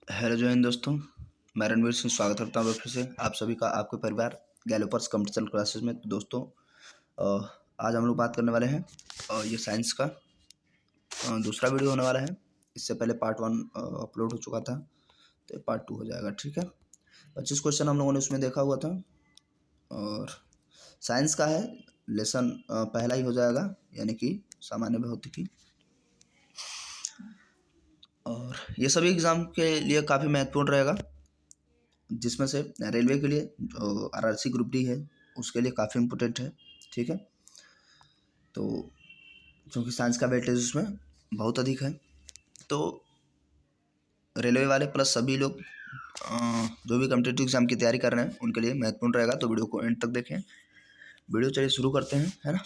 Hello जय हिंद दोस्तों। मैं रणवीर सिंह स्वागत करता हूँ फिर से आप सभी का आपके परिवार गैलोपर्स कंप्यूटर क्लासेस में। तो दोस्तों आज हम लोग बात करने वाले हैं ये साइंस का दूसरा वीडियो होने वाला है। इससे पहले पार्ट 1 अपलोड हो चुका था, तो पार्ट 2 हो जाएगा। ठीक है, 25 क्वेश्चन हम लोगों ने उसमें देखा हुआ था और साइंस का है लेसन पहला ही हो जाएगा, यानी कि सामान्य भौतिकी। और ये सभी एग्ज़ाम के लिए काफ़ी महत्वपूर्ण रहेगा, जिसमें से रेलवे के लिए जो आरआरसी ग्रुप डी है उसके लिए काफ़ी इम्पोर्टेंट है। ठीक है, तो क्योंकि साइंस का वेटेज उसमें बहुत अधिक है, तो रेलवे वाले प्लस सभी लोग जो भी कम्पिटेटिव एग्जाम की तैयारी कर रहे हैं उनके लिए महत्वपूर्ण रहेगा। तो वीडियो को एंड तक देखें। वीडियो चलिए शुरू करते हैं, है ना।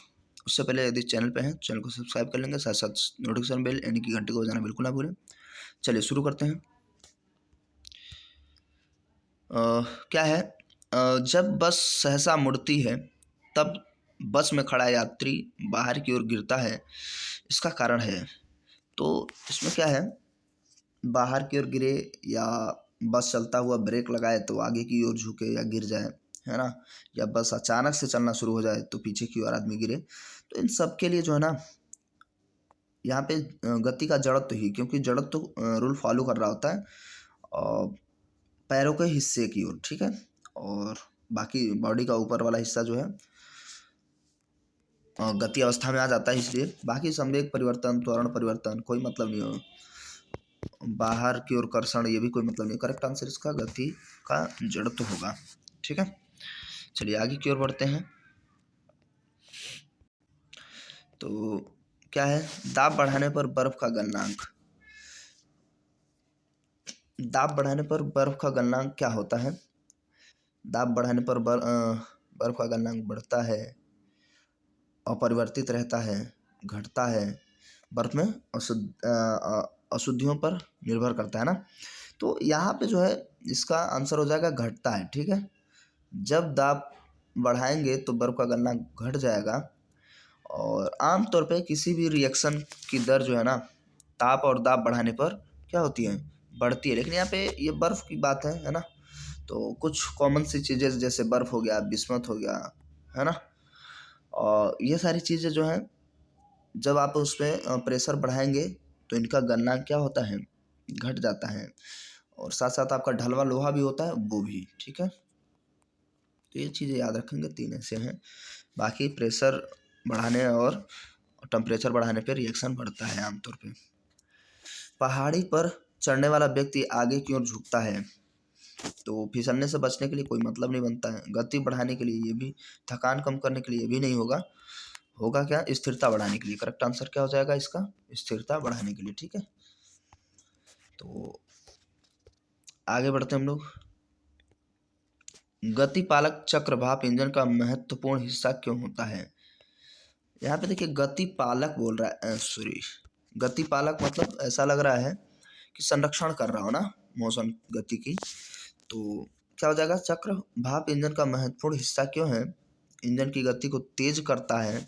उससे पहले यदि चैनल पे हैं चैनल को सब्सक्राइब कर लेंगे, साथ साथ नोटिफिकेशन बेल यानी कि घंटे को बजाना बिल्कुल ना भूलें। चलिए शुरू करते हैं। क्या है, जब बस सहसा मुड़ती है तब बस में खड़ा यात्री बाहर की ओर गिरता है, इसका कारण है। तो इसमें क्या है, बाहर की ओर गिरे या बस चलता हुआ ब्रेक लगाए तो आगे की ओर झुके या गिर जाए, है ना, या बस अचानक से चलना शुरू हो जाए तो पीछे की ओर आदमी गिरे। तो इन सब के लिए जो है ना, यहाँ पे गति का जड़त्व ही, क्योंकि जड़त्व रूल फॉलो कर रहा होता है पैरों के हिस्से की ओर। ठीक है, और बाकी बॉडी का ऊपर वाला हिस्सा जो है गति अवस्था में आ जाता है। इसलिए बाकी संवेग परिवर्तन, त्वरण परिवर्तन कोई मतलब नहीं हो, बाहर की ओर कर्षण ये भी कोई मतलब नहीं। करेक्ट आंसर इसका गति का जड़त्व होगा। ठीक है, चलिए आगे की ओर बढ़ते हैं। तो क्या है, दाब बढ़ाने पर बर्फ का गलनांक। दाब बढ़ाने पर बर्फ का गलनांक क्या होता है? दाब बढ़ाने पर बर्फ का गलनांक बढ़ता है, अपरिवर्तित रहता है, घटता है, बर्फ में अशुद्धियों पर निर्भर करता है ना। तो यहाँ पे जो है इसका आंसर हो जाएगा घटता है। ठीक है, जब दाब बढ़ाएंगे तो बर्फ का गलनांक घट जाएगा। और आमतौर पे किसी भी रिएक्शन की दर जो है ना, ताप और दाब बढ़ाने पर क्या होती है, बढ़ती है। लेकिन यहाँ पे ये बर्फ़ की बात है ना। तो कुछ कॉमन सी चीज़ें जैसे बर्फ़ हो गया, बिस्मत हो गया, है ना, और ये सारी चीज़ें जो हैं जब आप उसमें प्रेशर बढ़ाएंगे तो इनका गलनांक क्या होता है, घट जाता है। और साथ साथ आपका ढलवा लोहा भी होता है वो भी। ठीक है, तो ये चीज़ें याद रखेंगे, तीन ऐसे हैं। बाकी प्रेशर बढ़ाने और टेम्परेचर बढ़ाने पर रिएक्शन बढ़ता है आमतौर पे। पहाड़ी पर चढ़ने वाला व्यक्ति आगे की ओर झुकता है, तो फिसलने से बचने के लिए कोई मतलब नहीं बनता है। गति बढ़ाने के लिए ये भी, थकान कम करने के लिए ये भी नहीं होगा। होगा क्या, स्थिरता बढ़ाने के लिए। करेक्ट आंसर क्या हो जाएगा इसका, स्थिरता बढ़ाने के लिए। ठीक है, तो आगे बढ़ते हैं हम लोग। गतिपालक चक्र भाप इंजन का महत्वपूर्ण हिस्सा क्यों होता है? यहाँ पे देखिए गतिपालक बोल रहा है, सॉरी, गतिपालक मतलब ऐसा लग रहा है कि संरक्षण कर रहा हो ना मोशन गति की। तो क्या हो जाएगा, चक्र भाप इंजन का महत्वपूर्ण हिस्सा क्यों है? इंजन की गति को तेज करता है,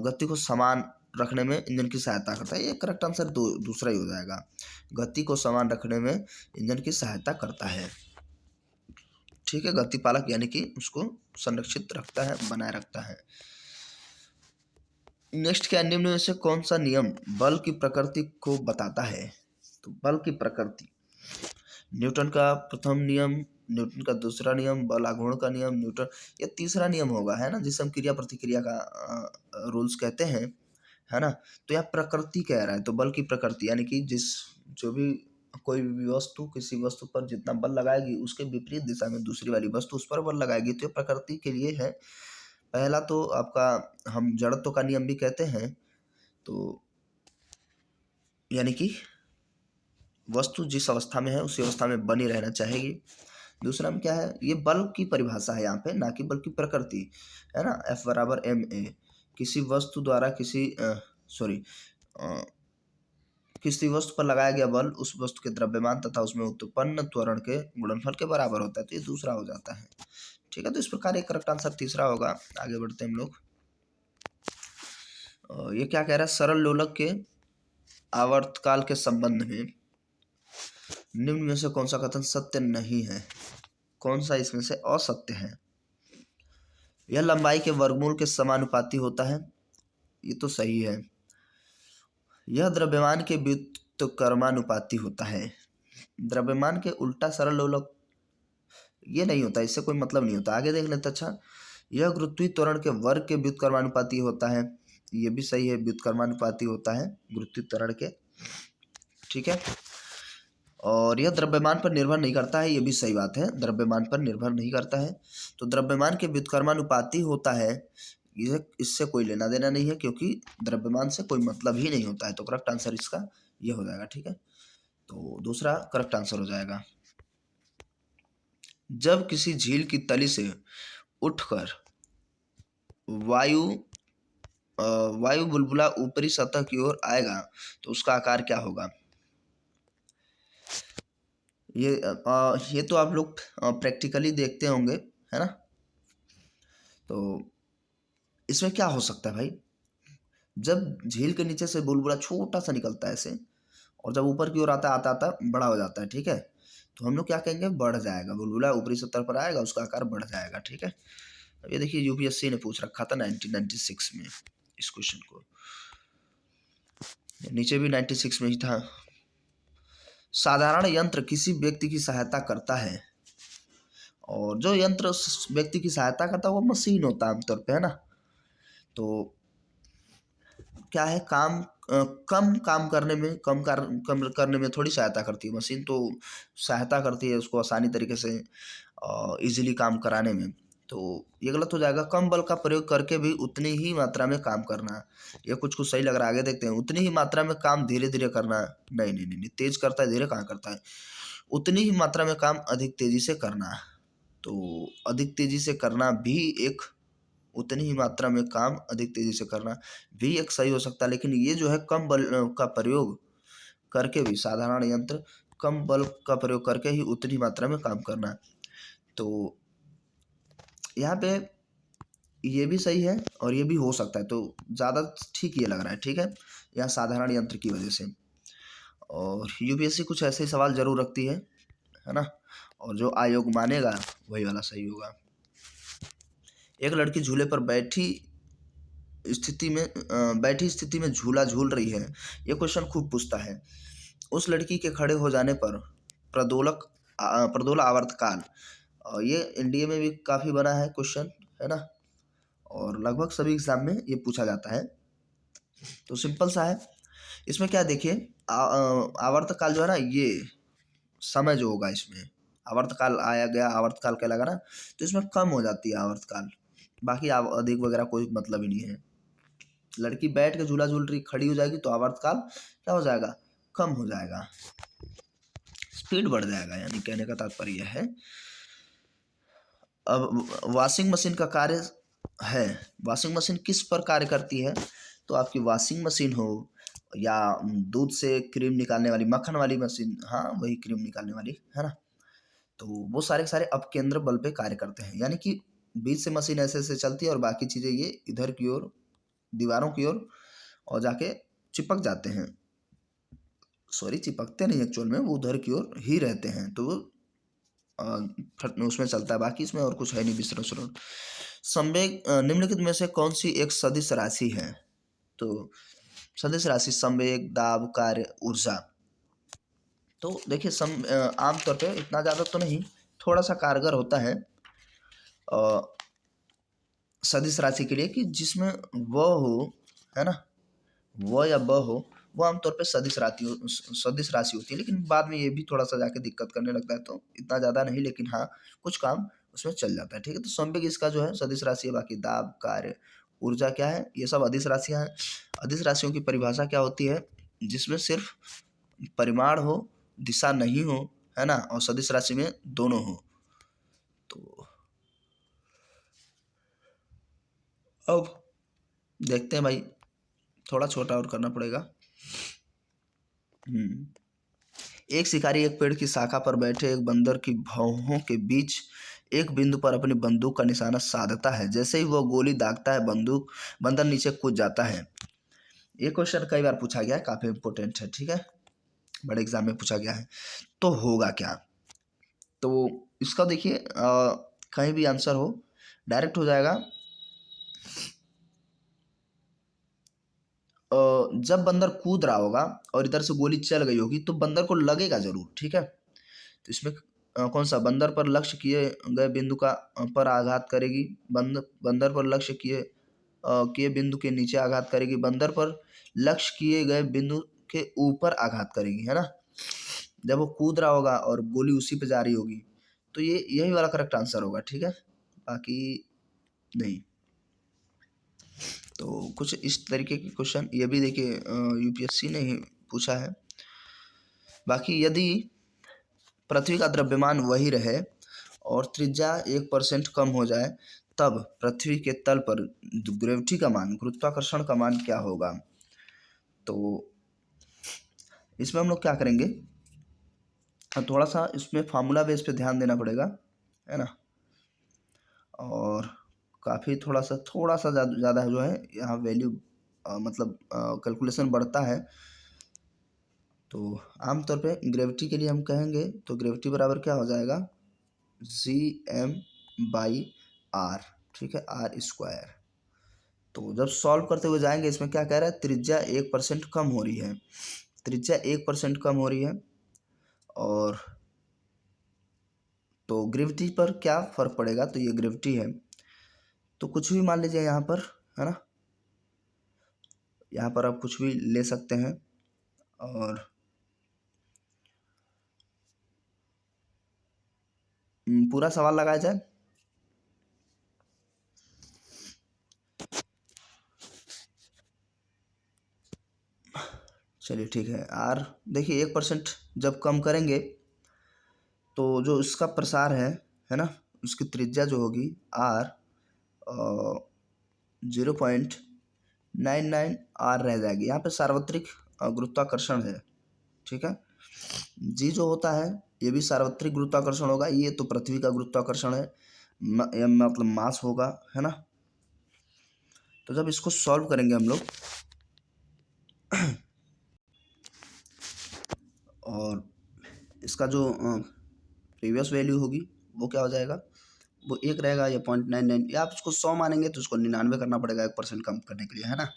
गति को समान रखने में इंजन की सहायता करता है। ये करेक्ट आंसर दूसरा ही हो जाएगा, गति को समान रखने में इंजन की सहायता करता है। ठीक है, गतिपालक यानी कि उसको संरक्षित रखता है, बनाए रखता है। नेक्स्ट क्या, निम्न में से कौन सा नियम बल की प्रकृति को बताता है? तो बल की प्रकृति, न्यूटन का प्रथम नियम, न्यूटन का दूसरा नियम, बल आघूर्ण का नियम, न्यूटन ये तीसरा नियम होगा, है ना, जिसे हम क्रिया प्रतिक्रिया का रूल्स कहते हैं, है ना। तो यह प्रकृति कह रहा है, तो बल की प्रकृति यानी कि जो भी कोई भी वस्तु किसी वस्तु पर जितना बल लगाएगी उसके विपरीत दिशा में दूसरी वाली वस्तु उस पर बल लगाएगी, तो ये प्रकृति के लिए है। पहला तो आपका हम जड़त्व का नियम भी कहते हैं, तो यानी कि वस्तु जिस अवस्था में है उसी अवस्था में बनी रहना चाहेगी। दूसरा में क्या है, ये बल की परिभाषा है यहाँ पे, ना कि बल की प्रकृति, है ना। F बराबर ma, किसी वस्तु द्वारा किसी वस्तु पर लगाया गया बल उस वस्तु के द्रव्यमान तथा उसमें उत्पन्न त्वरण के गुणनफल के बराबर होता है। तो ये दूसरा हो जाता है। ठीक है, तो इस प्रकार एक करेक्ट आंसर तीसरा होगा। आगे बढ़ते हैं हम लोग। ये क्या कह रहा है, सरल लोलक के आवर्तकाल के संबंध में। निम्न में से कौन सा कथन सत्य नहीं है? कौन सा इसमें से असत्य है? यह लंबाई के वर्गमूल के समानुपाती होता है, ये तो सही है। यह द्रव्यमान के व्युत्क्रमानुपाती होता है, द्रव्यमान के उल्टा सरल लोलक, ये नहीं होता, इससे कोई मतलब नहीं होता। आगे देख लेते। अच्छा, यह गुरुत्वीय त्वरण के वर्ग के व्युत्क्रमानुपाती होता है, ये भी सही है, व्युत्क्रमानुपाती होता है गुरुत्वीय त्वरण के, ठीक है। और यह द्रव्यमान पर निर्भर नहीं करता है, ये भी सही बात है, द्रव्यमान पर निर्भर नहीं करता है। तो द्रव्यमान के व्युत्क्रमानुपाती होता है, ये इससे कोई लेना देना नहीं है, क्योंकि द्रव्यमान से कोई मतलब ही नहीं होता है। तो करेक्ट आंसर इसका ये हो जाएगा, ठीक है। तो दूसरा करेक्ट आंसर हो जाएगा। जब किसी झील की तली से उठकर वायु वायु बुलबुला ऊपरी सतह की ओर आएगा तो उसका आकार क्या होगा? ये तो आप लोग प्रैक्टिकली देखते होंगे, है ना। तो इसमें क्या हो सकता है भाई? जब झील के नीचे से बुलबुला छोटा सा निकलता है ऐसे, और जब ऊपर की ओर आता आता आता बड़ा हो जाता है, ठीक है, तो हम लोग क्या कहेंगे? बढ़ जाएगा, बुलबुला ऊपरी सतह पर आएगा, उसका आकार बढ़ जाएगा, ठीक है। अब ये देखिए, यूपीएससी ने पूछ रखा था 1996 में इस क्वेश्चन को, नीचे भी 96 में ही था। साधारण यंत्र किसी व्यक्ति की सहायता करता है, और जो यंत्र उस व्यक्ति की सहायता करता है वो मशीन होता है आमतौर पे, है ना। तो क्या है, कम काम करने में, कम करने में थोड़ी सहायता करती है मशीन, तो सहायता करती है उसको आसानी तरीके से इजीली काम कराने में। तो ये गलत हो जाएगा। कम बल का प्रयोग करके भी उतनी ही मात्रा में काम करना, ये कुछ कुछ सही लग रहा है। आगे देखते हैं। उतनी ही मात्रा में काम धीरे धीरे करना, नहीं नहीं नहीं, तेज करता है, धीरे कहाँ करता है। उतनी ही मात्रा में काम अधिक तेजी से करना, तो अधिक तेजी से करना भी एक, उतनी ही मात्रा में काम अधिक तेजी से करना भी एक सही हो सकता है। लेकिन ये जो है कम बल का प्रयोग करके भी, साधारण यंत्र कम बल का प्रयोग करके ही उतनी मात्रा में काम करना, तो यहाँ पे ये भी सही है और ये भी हो सकता है, तो ज़्यादा ठीक ये लग रहा है, ठीक है, यहाँ साधारण यंत्र की वजह से। और यूपीएससी कुछ ऐसे ही सवाल जरूर रखती है ना, और जो आयोग मानेगा वही वाला सही होगा। एक लड़की झूले पर बैठी स्थिति में झूला झूल रही है, ये क्वेश्चन खूब पूछता है। उस लड़की के खड़े हो जाने पर प्रदोला आवर्तकाल, ये एनडीए में भी काफ़ी बना है क्वेश्चन, है ना, और लगभग सभी एग्जाम में ये पूछा जाता है। तो सिंपल सा है। इसमें क्या देखिए, आवर्तकाल जो है ना, ये समय जो होगा, इसमें आवर्तकाल आया गया, आवर्तकाल कहलाएगा ना, तो इसमें कम हो जाती है आवर्तकाल, बाकी अधिक वगैरह कोई मतलब ही नहीं है। लड़की बैठ के झूला झूल रही, खड़ी हो जाएगी तो आवर्तकाल क्या हो जाएगा? कम हो जाएगा, स्पीड बढ़ जाएगा, यानी कहने का तात्पर्य है। अब वॉशिंग मशीन का कार्य है, वॉशिंग मशीन किस पर कार्य करती है? तो आपकी वॉशिंग मशीन हो या दूध से क्रीम निकालने वाली, मक्खन वाली मशीन, हाँ वही क्रीम निकालने वाली, है ना, तो वो सारे सारे अपकेंद्र बल पे कार्य करते हैं, यानी कि बीच से मशीन ऐसे ऐसे चलती है और बाकी चीज़ें ये इधर की ओर, दीवारों की ओर और जाके चिपक जाते हैं। सॉरी, चिपकते नहीं एक्चुअल में, वो उधर की ओर ही रहते हैं, तो वो उसमें चलता है, बाकी इसमें और कुछ है नहीं विश्लेषण। संवेग निम्नलिखित में से कौन सी एक सदिश राशि है? तो सदिश राशि संवेग, दाब, कार्य, ऊर्जा। तो देखिए आमतौर पे इतना ज़्यादा तो नहीं, थोड़ा सा कारगर होता है सदिश राशि के लिए, कि जिसमें व हो, है ना, व या ब हो, वो आमतौर पे सदिश राशि होती है। लेकिन बाद में ये भी थोड़ा सा जाके दिक्कत करने लगता है, तो इतना ज़्यादा नहीं, लेकिन हाँ कुछ काम उसमें चल जाता है, ठीक है। तो संवेग इसका जो है सदिश राशि है। बाकी दाब, कार्य, ऊर्जा क्या है, ये सब अदिश राशियाँ हैं। अदिश राशियों की परिभाषा क्या होती है? जिसमें सिर्फ परिमाण हो, दिशा नहीं हो, है ना, और सदिश राशि में दोनों हो। तो अब देखते हैं भाई, थोड़ा छोटा और करना पड़ेगा। एक शिकारी एक पेड़ की शाखा पर बैठे एक बंदर की भौहों के बीच एक बिंदु पर अपनी बंदूक का निशाना साधता है। जैसे ही वह गोली दागता है, बंदर नीचे कूद जाता है। ये क्वेश्चन कई बार पूछा गया है, काफी इंपॉर्टेंट है, ठीक है। बड़े एग्जाम में पूछा गया है, तो होगा क्या। तो इसका देखिए कहीं भी आंसर हो डायरेक्ट हो जाएगा। जब बंदर कूद रहा होगा और इधर से गोली चल गई होगी तो बंदर को लगेगा जरूर, ठीक है। तो इसमें कौन सा बंदर पर लक्ष्य किए गए बिंदु का पर आघात करेगी, बंदर पर लक्ष्य किए बिंदु के नीचे आघात करेगी, बंदर पर लक्ष्य किए गए बिंदु के ऊपर आघात करेगी, है ना। जब वो कूद रहा होगा और गोली उसी पे जा रही होगी, तो ये यही वाला करेक्ट आंसर होगा, ठीक है, बाकी नहीं। तो कुछ इस तरीके के क्वेश्चन ये भी देखिए यूपीएससी ने ही पूछा है। बाकी यदि पृथ्वी का द्रव्यमान वही रहे और त्रिज्या 1% कम हो जाए तब पृथ्वी के तल पर ग्रेविटी का मान, गुरुत्वाकर्षण का मान क्या होगा। तो इसमें हम लोग क्या करेंगे, थोड़ा सा इसमें फार्मूला बेस पे ध्यान देना पड़ेगा, है ना। और काफ़ी थोड़ा सा ज़्यादा जो है यहाँ वैल्यू मतलब कैलकुलेशन बढ़ता है। तो आमतौर पे ग्रेविटी के लिए हम कहेंगे तो ग्रेविटी बराबर क्या हो जाएगा, Gm/r, ठीक है, r²। तो जब सॉल्व करते हुए जाएंगे, इसमें क्या कह रहा है, त्रिज्या 1% कम हो रही है, त्रिज्या 1% कम हो रही है। और तो ग्रेविटी पर क्या फर्क पड़ेगा, तो ये ग्रेविटी है तो कुछ भी मान लीजिए यहाँ पर, है ना, यहाँ पर आप कुछ भी ले सकते हैं। और पूरा सवाल लगाया जाए, चलिए ठीक है। आर देखिए 1% जब कम करेंगे तो जो इसका प्रसार है ना, उसकी त्रिज्या जो होगी आर 0.99 आर रह जाएगी। यहाँ पे सार्वत्रिक गुरुत्वाकर्षण है, ठीक है। जी जो होता है ये भी सार्वत्रिक गुरुत्वाकर्षण होगा, ये तो पृथ्वी का गुरुत्वाकर्षण है, मतलब मास होगा, है ना। तो जब इसको सॉल्व करेंगे हम लोग और इसका जो प्रीवियस वैल्यू होगी वो क्या हो जाएगा, वो 1 रहेगा या 0.99, या आप इसको 100 मानेंगे तो उसको 99 करना पड़ेगा 1% कम करने के लिए, है ना।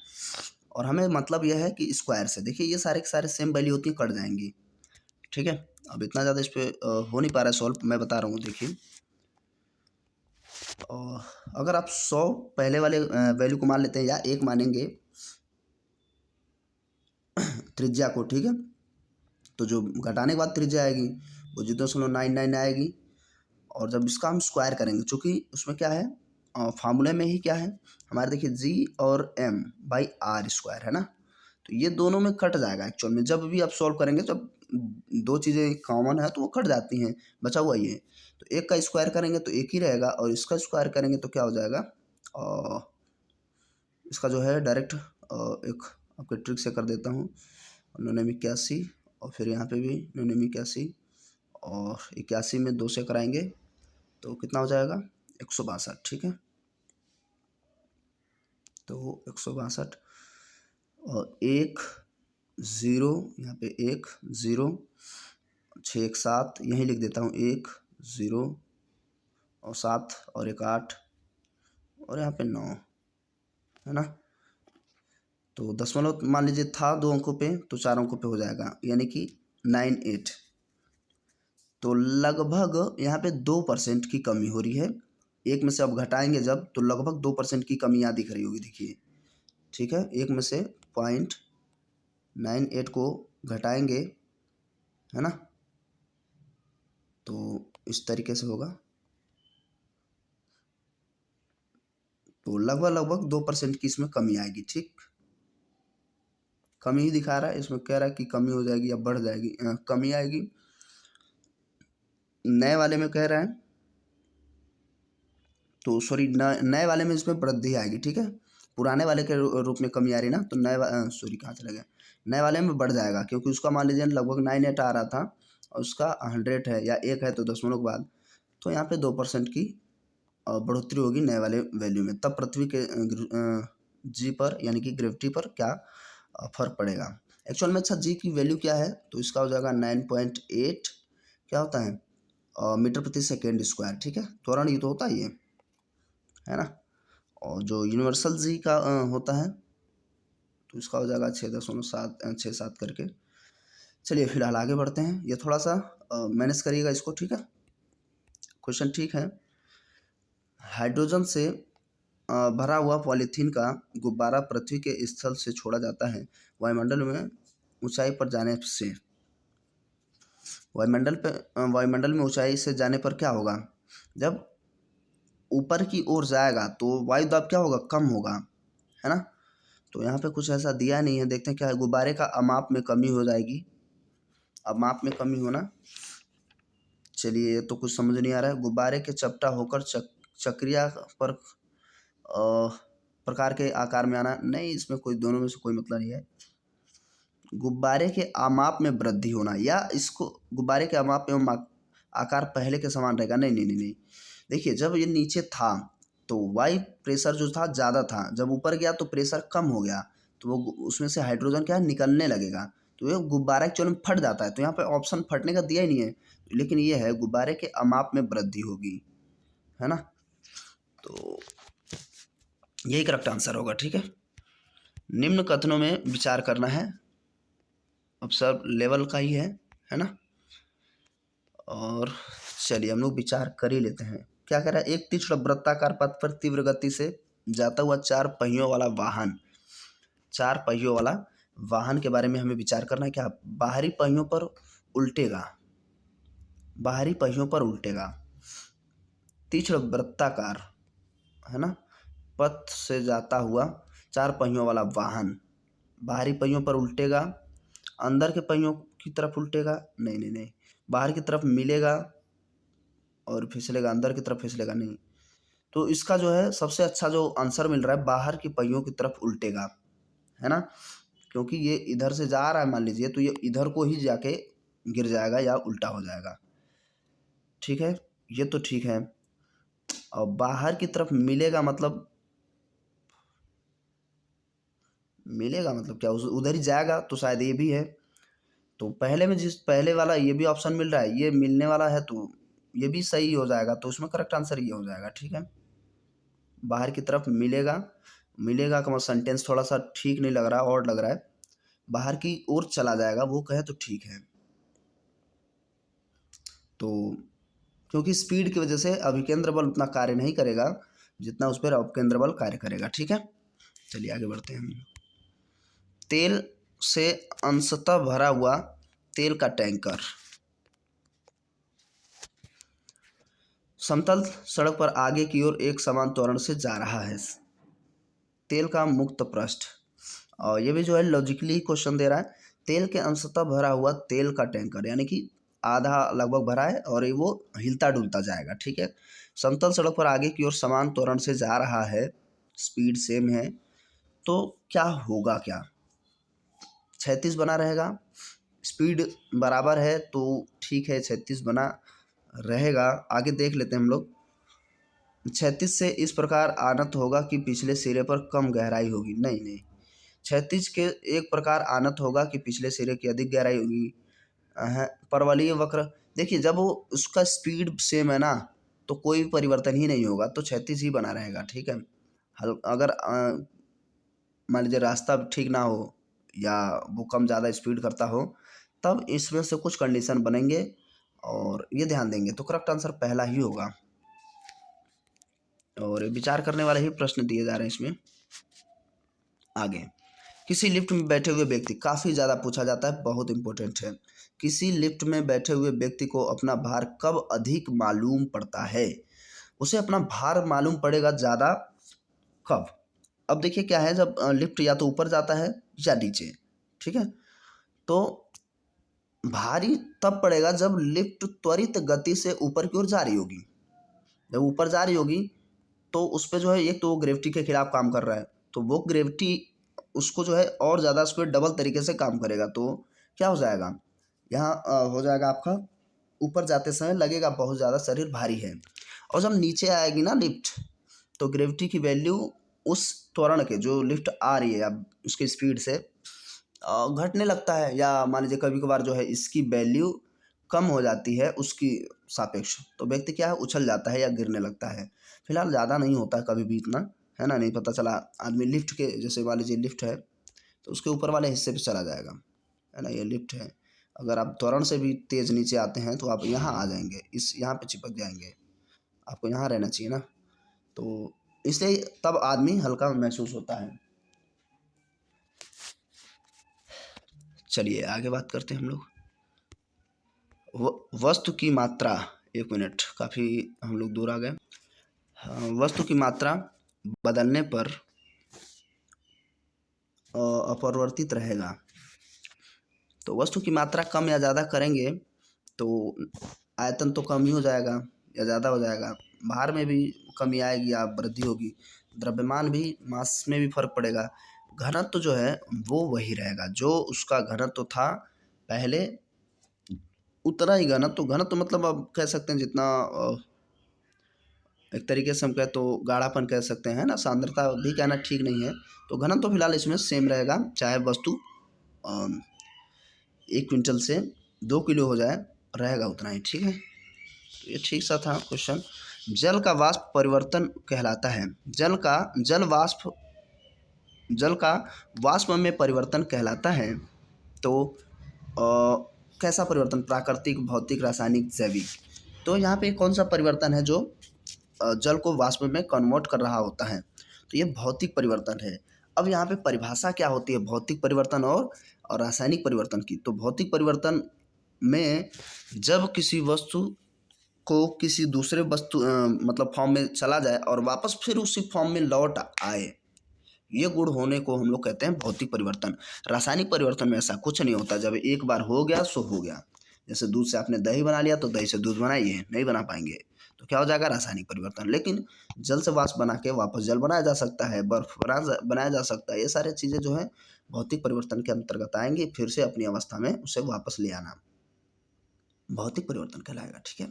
और हमें मतलब यह है कि स्क्वायर से, देखिए ये सारे के सारे सेम वैल्यू होती है, कट जाएंगी, ठीक है। अब इतना ज़्यादा इस पर हो नहीं पा रहा है सॉल्व, मैं बता रहा हूँ, देखिए अगर आप 100 पहले वाले वैल्यू को मान लेते हैं या 1 मानेंगे त्रिज्या को, ठीक है, तो जो घटाने के बाद त्रिज्या आएगी वो 0.99 आएगी। और जब इसका हम स्क्वायर करेंगे, चूँकि उसमें क्या है फार्मूले में ही क्या है हमारे, देखिए जी और m/r², है ना। तो ये दोनों में कट जाएगा एक्चुअल में, जब भी आप सॉल्व करेंगे, जब दो चीज़ें कॉमन है तो वो कट जाती हैं, बचा हुआ ये। तो एक का स्क्वायर करेंगे तो एक ही रहेगा, और इसका स्क्वायर करेंगे तो क्या हो जाएगा, इसका जो है डायरेक्ट एक आपके ट्रिक से कर देता हूँ, 8981, और फिर यहाँ पे भी 8981, और 81 में 2 से कराएंगे तो कितना हो जाएगा, 162, ठीक है। तो 162 और 1 0, यहाँ पे 1 0, 6 1 7, यहीं लिख देता हूँ, 1 0 और 7 और 1 8 और यहाँ पे 9, है ना। तो दशमलव मान लीजिए था 2 अंकों पे, तो 4 अंकों पे हो जाएगा, यानी कि 98। तो लगभग यहाँ पे 2% की कमी हो रही है, एक में से अब घटाएंगे जब तो लगभग 2% की कमी यहाँ दिख रही होगी, देखिए, ठीक है। एक में से 0.98 को घटाएंगे, है ना, तो इस तरीके से होगा। तो लगभग 2% की इसमें कमी आएगी, ठीक, कमी ही दिखा रहा है, इसमें कह रहा है कि कमी हो जाएगी या बढ़ जाएगी, कमी आएगी। नए वाले में कह रहा है, तो सॉरी नए वाले में इसमें वृद्धि आएगी, ठीक है। पुराने वाले के रूप में कमी आ रही ना, तो सॉरी कहाँ चला गया, नए वाले में बढ़ जाएगा, क्योंकि उसका मान लीजिए लगभग 98 आ रहा था और उसका 100 है या 1 है, तो दशमलव के बाद, तो यहाँ पे 2% की बढ़ोतरी होगी नए वाले वैल्यू में, तब पृथ्वी के जी पर यानी कि ग्रेविटी पर क्या फर्क पड़ेगा। एक्चुअल में अच्छा जी की वैल्यू क्या है, तो इसका हो जाएगा 9.8 क्या होता है मीटर प्रति सेकेंड स्क्वायर। ठीक है, त्वरण ही तो होता है ये, है ना। और जो यूनिवर्सल जी का होता है तो इसका हो जाएगा 6.7 करके। चलिए फिलहाल आगे बढ़ते हैं, ये थोड़ा सा मैनेज करिएगा इसको, ठीक है। क्वेश्चन ठीक है। हाइड्रोजन से भरा हुआ पॉलीथीन का गुब्बारा पृथ्वी के स्थल से छोड़ा जाता है, वायुमंडल में ऊंचाई पर जाने से। वायुमंडल में ऊंचाई से जाने पर क्या होगा, जब ऊपर की ओर जाएगा तो वायु दाब क्या होगा, कम होगा, है ना। तो यहाँ पे कुछ ऐसा दिया नहीं है, देखते हैं क्या है। गुब्बारे का अमाप में कमी हो जाएगी, अमाप में कमी होना। चलिए ये तो कुछ समझ नहीं आ रहा है। गुब्बारे के चपटा होकर चक्रिया पर प्रकार के आकार में आना, नहीं इसमें कोई, दोनों में से कोई मतलब नहीं है। गुब्बारे के आमाप में वृद्धि होना, या इसको गुब्बारे के आमाप एवं आकार पहले के समान रहेगा, नहीं नहीं नहीं नहीं। देखिए जब ये नीचे था तो वायु प्रेशर जो था ज़्यादा था, जब ऊपर गया तो प्रेशर कम हो गया, तो वो उसमें से हाइड्रोजन क्या है निकलने लगेगा, तो ये गुब्बारा एक्चुअली में फट जाता है। तो यहाँ पे ऑप्शन फटने का दिया ही नहीं है, लेकिन ये है गुब्बारे के अमाप में वृद्धि होगी, है ना। तो यही करेक्ट आंसर होगा, ठीक है। निम्न कथनों में विचार करना है, अब सब लेवल का ही है ना। और चलिए हम लोग विचार कर ही लेते हैं। क्या कह रहा है, एक तीक्ष्ण वृत्ताकार पथ पर तीव्र गति से जाता हुआ 4 पहियों वाला वाहन, 4 पहियों वाला वाहन के बारे में हमें विचार करना है। क्या बाहरी पहियों पर उल्टेगा, बाहरी पहियों पर उल्टेगा, तीक्ष्ण वृत्ताकार, है ना, पथ से जाता हुआ 4 पहियों वाला वाहन बाहरी पहियों पर उल्टेगा, अंदर के पहियों की तरफ उल्टेगा, नहीं नहीं नहीं, बाहर की तरफ मिलेगा और फिसलेगा, अंदर की तरफ फिसलेगा नहीं। तो इसका जो है सबसे अच्छा जो आंसर मिल रहा है, बाहर की पहियों की तरफ उल्टेगा, है ना, क्योंकि ये इधर से जा रहा है मान लीजिए, तो ये इधर को ही जाके गिर जाएगा या उल्टा हो जाएगा, ठीक है। ये तो ठीक है। और बाहर की तरफ मिलेगा मतलब, मिलेगा मतलब क्या, उधर ही जाएगा, तो शायद ये भी है। तो पहले में जिस पहले वाला ये भी ऑप्शन मिल रहा है, ये मिलने वाला है, तो ये भी सही हो जाएगा, तो उसमें करेक्ट आंसर ये हो जाएगा, ठीक है। बाहर की तरफ मिलेगा, मिलेगा का मतलब सेंटेंस थोड़ा सा ठीक नहीं लग रहा, और लग रहा है बाहर की ओर चला जाएगा, वो कहे तो ठीक है। तो क्योंकि स्पीड की वजह से अभिकेंद्र बल उतना कार्य नहीं करेगा जितना उस पर अपकेंद्र बल कार्य करेगा, ठीक है। चलिए आगे बढ़ते हैं। तेल से अंशतः भरा हुआ तेल का टैंकर समतल सड़क पर आगे की ओर एक समान त्वरण से जा रहा है। तेल का मुक्त पृष्ठ, और ये भी जो है लॉजिकली क्वेश्चन दे रहा है। तेल के अंशतः भरा हुआ तेल का टैंकर, यानी कि आधा लगभग भरा है और ये वो हिलता डुलता जाएगा, ठीक है। समतल सड़क पर आगे की ओर समान त्वरण से जा रहा है, स्पीड सेम है, तो क्या होगा, क्या 36 बना रहेगा, स्पीड बराबर है तो ठीक है 36 बना रहेगा। आगे देख लेते हैं हम लोग। 36 से इस प्रकार आनत होगा कि पिछले सिरे पर कम गहराई होगी, नहीं नहीं, 36 के एक प्रकार आनत होगा कि पिछले सिरे की अधिक गहराई होगी। परवलयीय वक्र, देखिए जब वो उसका स्पीड सेम है ना, तो कोई परिवर्तन ही नहीं होगा, तो 36 ही बना रहेगा, ठीक है। अगर मान लीजिए रास्ता ठीक ना हो या वो कम ज़्यादा स्पीड करता हो, तब इसमें से कुछ कंडीशन बनेंगे और ये ध्यान देंगे, तो करेक्ट आंसर पहला ही होगा। और विचार करने वाले ही प्रश्न दिए जा रहे हैं इसमें। आगे, किसी लिफ्ट में बैठे हुए व्यक्ति, काफ़ी ज़्यादा पूछा जाता है, बहुत इंपॉर्टेंट है। किसी लिफ्ट में बैठे हुए व्यक्ति को अपना भार कब अधिक मालूम पड़ता है, उसे अपना भार मालूम पड़ेगा ज़्यादा कब। अब देखिए क्या है, जब लिफ्ट या तो ऊपर जाता है या नीचे, ठीक है, तो भारी तब पड़ेगा जब लिफ्ट त्वरित गति से ऊपर की ओर जा रही होगी। जब ऊपर जा रही होगी तो उस पर जो है एक तो वो ग्रेविटी के खिलाफ काम कर रहा है, तो वो ग्रेविटी उसको जो है और ज़्यादा उस पर डबल तरीके से काम करेगा, तो क्या हो जाएगा, यहाँ हो जाएगा आपका ऊपर जाते समय लगेगा बहुत ज़्यादा शरीर भारी है। और जब नीचे आएगी ना लिफ्ट, तो ग्रेविटी की वैल्यू उस त्वरण के जो लिफ्ट आ रही है अब उसकी स्पीड से घटने लगता है, या मान लीजिए कभी कभार जो है इसकी वैल्यू कम हो जाती है उसकी सापेक्ष, तो व्यक्ति क्या है उछल जाता है या गिरने लगता है। फिलहाल ज़्यादा नहीं होता है कभी भी इतना, है ना, नहीं पता चला आदमी लिफ्ट के, जैसे मान लीजिए लिफ्ट है तो उसके ऊपर वाले हिस्से पे चला जाएगा, है ना, ये लिफ्ट है, अगर आप त्वरण से भी तेज़ नीचे आते हैं तो आप यहाँ आ जाएंगे, इस यहाँ पे चिपक जाएंगे, आपको यहाँ रहना चाहिए ना, तो इसलिए तब आदमी हल्का महसूस होता है। चलिए आगे बात करते हैं हम लोग। वस्तु की मात्रा, एक मिनट, काफ़ी हम लोग दूर आ गए। हाँ, वस्तु की मात्रा बदलने पर अपरिवर्तित रहेगा। तो वस्तु की मात्रा कम या ज़्यादा करेंगे तो आयतन तो कम ही हो जाएगा या ज़्यादा हो जाएगा, भार में भी कमी आएगी या वृद्धि होगी, द्रव्यमान भी, मास में भी फर्क पड़ेगा। घनत्व जो है वो वही रहेगा, जो उसका घनत्व था पहले उतना ही घनत्व। घनत्व मतलब आप कह सकते हैं जितना एक तरीके से हम कहें तो गाढ़ापन कह सकते हैं ना, सांद्रता भी कहना ठीक नहीं है। तो घनत्व तो फिलहाल इसमें सेम रहेगा, चाहे वस्तु 1 क्विंटल से 2 किलो हो जाए, रहेगा उतना ही, ठीक है। तो ये ठीक सा था क्वेश्चन। जल का वाष्प परिवर्तन कहलाता है। जल का वाष्प में परिवर्तन कहलाता है। तो कैसा परिवर्तन? प्राकृतिक, भौतिक, रासायनिक, जैविक। तो यहाँ पे कौन सा परिवर्तन है जो जल को वाष्प में कन्वर्ट कर रहा होता है? तो ये भौतिक परिवर्तन है। अब यहाँ पे परिभाषा क्या होती है भौतिक परिवर्तन और रासायनिक परिवर्तन की? तो भौतिक परिवर्तन में जब किसी वस्तु को किसी दूसरे वस्तु मतलब फॉर्म में चला जाए और वापस फिर उसी फॉर्म में लौट आए, ये गुण होने को हम लोग कहते हैं भौतिक परिवर्तन। रासायनिक परिवर्तन में ऐसा कुछ नहीं होता, जब एक बार हो गया सो हो गया। जैसे दूध से आपने दही बना लिया तो दही से दूध बनाइए, नहीं बना पाएंगे, तो क्या हो जाएगा? रासायनिक परिवर्तन। लेकिन जल से वाष्प बना के वापस जल बनाया जा सकता है, बर्फ बनाया जा सकता है। ये सारी चीज़ें जो है भौतिक परिवर्तन के अंतर्गत आएंगी, फिर से अपनी अवस्था में उसे वापस ले आना भौतिक परिवर्तन कहलाएगा, ठीक है।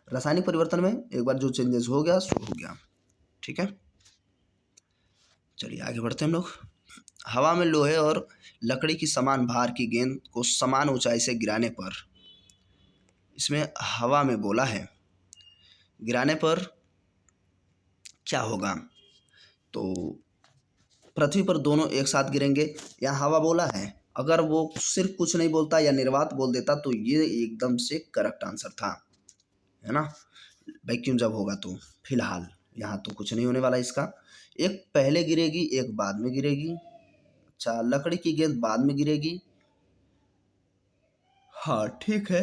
रासायनिक परिवर्तन में एक बार जो चेंजेस हो गया सो हो गया, ठीक है। चलिए आगे बढ़ते हैं हम लोग। हवा में लोहे और लकड़ी की समान भार की गेंद को समान ऊंचाई से गिराने पर, इसमें हवा में बोला है, गिराने पर क्या होगा? तो पृथ्वी पर दोनों एक साथ गिरेंगे। या हवा बोला है, अगर वो सिर्फ कुछ नहीं बोलता या निर्वात बोल देता तो ये एकदम से करेक्ट आंसर था, है ना। वैक्यूम जब होगा तो फिलहाल यहाँ तो कुछ नहीं होने वाला इसका। एक पहले गिरेगी, एक बाद में गिरेगी। अच्छा, लकड़ी की गेंद बाद में गिरेगी, हाँ ठीक है।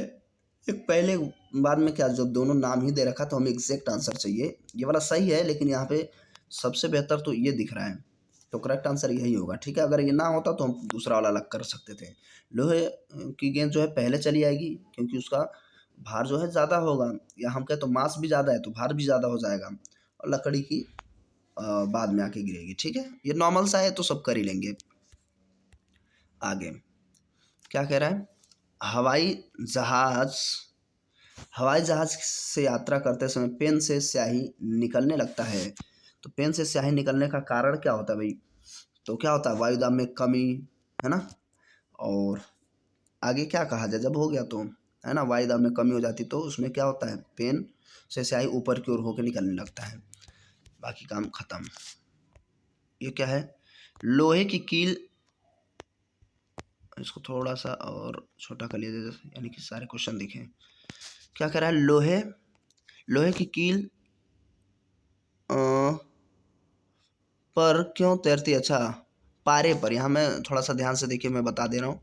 एक पहले बाद में क्या, जब दोनों नाम ही दे रखा तो हमें एग्जैक्ट आंसर चाहिए। ये वाला सही है, लेकिन यहाँ पे सबसे बेहतर तो ये दिख रहा है, तो करेक्ट आंसर यही होगा, ठीक है। अगर ये ना होता तो हम दूसरा वाला अलग कर सकते थे। लोहे की गेंद जो है पहले चली आएगी क्योंकि उसका भार जो है ज़्यादा होगा, या हम कहें तो मास भी ज़्यादा है तो भार भी ज़्यादा हो जाएगा। और लकड़ी की बाद में आके गिरेगी, ठीक है। ये नॉर्मल सा है तो सब कर ही लेंगे। आगे क्या कह रहा है? हवाई जहाज से यात्रा करते समय पेन से स्याही निकलने लगता है। तो पेन से स्याही निकलने का कारण क्या होता है भाई? तो क्या होता है? वायुदाब में कमी, है ना। और आगे क्या कहा जाए, जब हो गया तो, है ना, वायुदाब में कमी हो जाती तो उसमें क्या होता है? पेन से स्याही ऊपर की ओर होकर निकलने लगता है, बाकी काम खत्म। ये क्या है? लोहे की कील, इसको थोड़ा सा और छोटा कर लिया जाए, यानी कि सारे क्वेश्चन देखें। क्या कह रहा है? लोहे की कील पर क्यों तैरती है? अच्छा, पारे पर। यहाँ मैं थोड़ा सा ध्यान से देखिए, मैं बता दे रहा हूँ।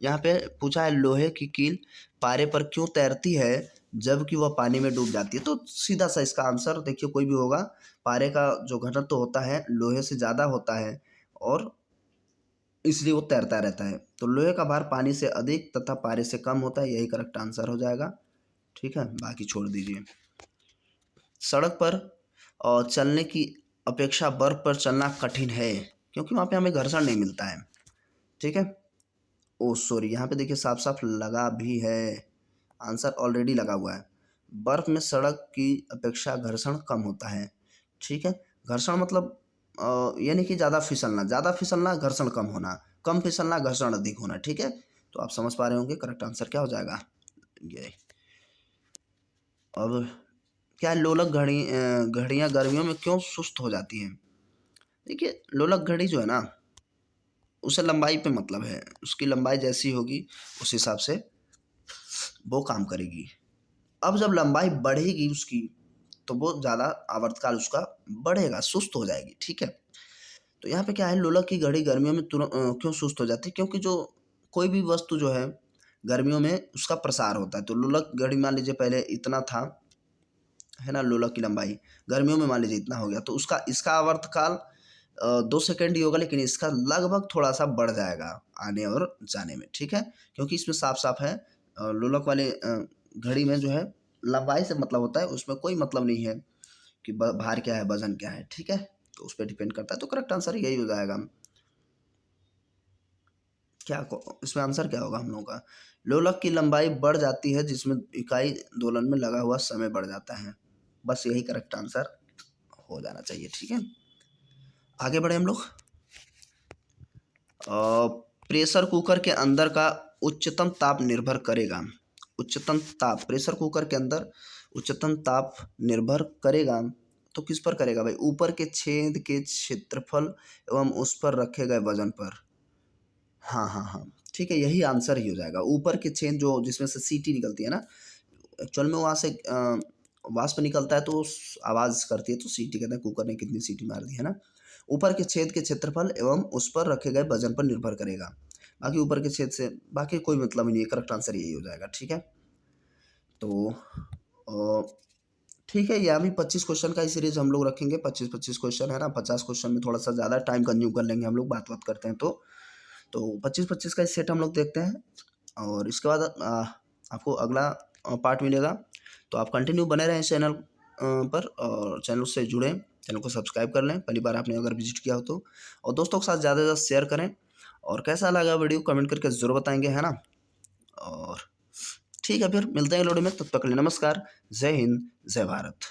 यहाँ पे पूछा है लोहे की कील पारे पर क्यों तैरती है जबकि वह पानी में डूब जाती है। तो सीधा सा इसका आंसर देखिए, कोई भी होगा, पारे का जो घनत्व तो होता है लोहे से ज़्यादा होता है और इसलिए वो तैरता रहता है। तो लोहे का भार पानी से अधिक तथा पारे से कम होता है, यही करेक्ट आंसर हो जाएगा, ठीक है। बाकी छोड़ दीजिए। सड़क पर चलने की अपेक्षा बर्फ पर चलना कठिन है क्योंकि वहाँ पे हमें घर्षण नहीं मिलता है, ठीक है। ओ सॉरी, यहाँ पे देखिए साफ साफ लगा भी है, आंसर ऑलरेडी लगा हुआ है। बर्फ में सड़क की अपेक्षा घर्षण कम होता है, ठीक है। घर्षण मतलब यानी कि ज़्यादा फिसलना घर्षण कम होना। कम फिसलना, घर्षण अधिक होना। ठीक है, तो आप समझ पा रहे होंगे करेक्ट आंसर क्या हो जाएगा ये। अब क्या है, लोलक घड़ियाँ गर्मियों में क्यों सुस्त हो जाती हैं? देखिए लोलक घड़ी जो है ना, उसे लंबाई पे मतलब है, उसकी लंबाई जैसी होगी उस हिसाब से वो काम करेगी। अब जब लंबाई बढ़ेगी उसकी तो वो ज़्यादा आवर्तकाल उसका बढ़ेगा, सुस्त हो जाएगी। ठीक है, तो यहाँ पे क्या है, लोलक की घड़ी गर्मियों में क्यों सुस्त हो जाती है? क्योंकि जो कोई भी वस्तु जो है गर्मियों में उसका प्रसार होता है। तो लोलक घड़ी मान लीजिए पहले इतना था, है ना, लोलक की लंबाई गर्मियों में मान लीजिए इतना हो गया, तो उसका इसका आवर्तकाल 2 सेकंड ही होगा, लेकिन इसका लगभग थोड़ा सा बढ़ जाएगा आने और जाने में। ठीक है, क्योंकि इसमें साफ साफ है लोलक वाले घड़ी में जो है लंबाई से मतलब होता है, उसमें कोई मतलब नहीं है कि भार क्या है, वजन क्या है। ठीक है, तो उस पर डिपेंड करता है। तो करेक्ट आंसर यही हो जाएगा। इसमें आंसर क्या होगा हम लोगों का? लोलक की लंबाई बढ़ जाती है जिसमें इकाई दोलन में लगा हुआ समय बढ़ जाता है। बस यही करेक्ट आंसर हो जाना चाहिए। ठीक है, आगे बढ़े हम लोग। प्रेशर कुकर के अंदर का उच्चतम ताप निर्भर करेगा। उच्चतम ताप प्रेशर कुकर के अंदर उच्चतम ताप निर्भर करेगा, तो किस पर करेगा भाई? ऊपर के छेद के क्षेत्रफल एवं उस पर रखे गए वजन पर। हाँ हाँ हाँ, ठीक है, यही आंसर ही हो जाएगा। ऊपर के छेद जो जिसमें से सीटी निकलती है ना, एक्चुअल में वहाँ से वाष्प निकलता है तो आवाज़ करती है, तो सीटी कहते हैं कुकर ने कितनी सीटी मार दी, है ना। ऊपर के छेद के क्षेत्रफल एवं उस पर रखे गए वजन पर निर्भर करेगा। बाकी ऊपर के छेद से बाकी कोई मतलब ही नहीं है, करेक्ट आंसर यही हो जाएगा। ठीक है, तो ठीक है, ये अभी 25 क्वेश्चन का ही सीरीज हम लोग रखेंगे। 25-25 क्वेश्चन है ना, 50 क्वेश्चन में थोड़ा सा ज़्यादा टाइम कंज्यूम कर लेंगे हम लोग, बात करते हैं तो 25-25 का सेट हम लोग देखते हैं। और इसके बाद आपको अगला पार्ट मिलेगा, तो आप कंटिन्यू बने रहें चैनल पर, और चैनल से जुड़ें, चैनल को सब्सक्राइब कर लें पहली बार आपने अगर विजिट किया हो तो, और दोस्तों के साथ ज़्यादा से ज़्यादा शेयर करें। और कैसा लगा वीडियो कमेंट करके ज़रूर बताएंगे, है ना। और ठीक है, फिर मिलते हैं लोडी में, तब तक के लिए नमस्कार, जय हिंद, जय भारत।